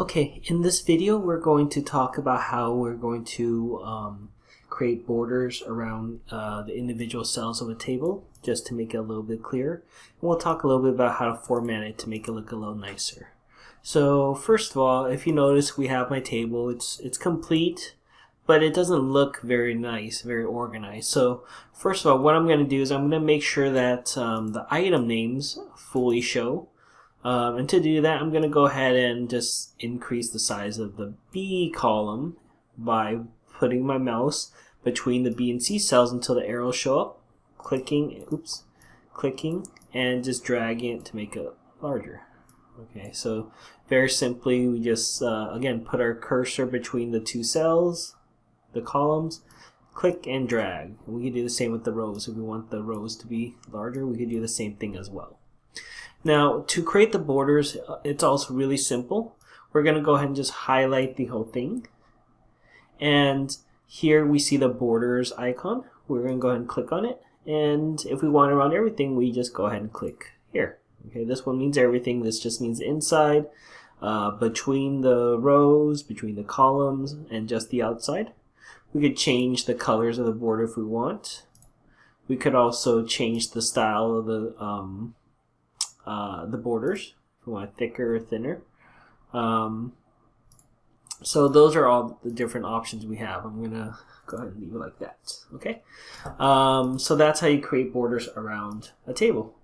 Okay, in this video we're going to talk about how we're going to create borders around the individual cells of a table, just to make it a little bit clearer. And we'll talk a little bit about how to format it to make it look a little nicer. So first of all, if you notice, we have my table. It's complete, but it doesn't look very nice, very organized. So first of all, what I'm going to do is I'm going to make sure that the item names fully show. And to do that, I'm going to go ahead and just increase the size of the B column by putting my mouse between the B and C cells until the arrows show up, clicking, and just dragging it to make it larger. Okay, so very simply, we just, again, put our cursor between the two cells, the columns, click and drag. And we can do the same with the rows. If we want the rows to be larger, we can do the same thing as well. Now, to create the borders, it's also really simple. We're going to go ahead and just highlight the whole thing. And here we see the borders icon. We're going to go ahead and click on it. And if we want to run everything, we just go ahead and click here. Okay, this one means everything. This just means inside, between the rows, between the columns, and just the outside. We could change the colors of the border if we want. We could also change the style of the borders, if we want thicker or thinner. So those are all the different options we have. I'm going to go ahead and leave it like that. Okay, so that's how you create borders around a table.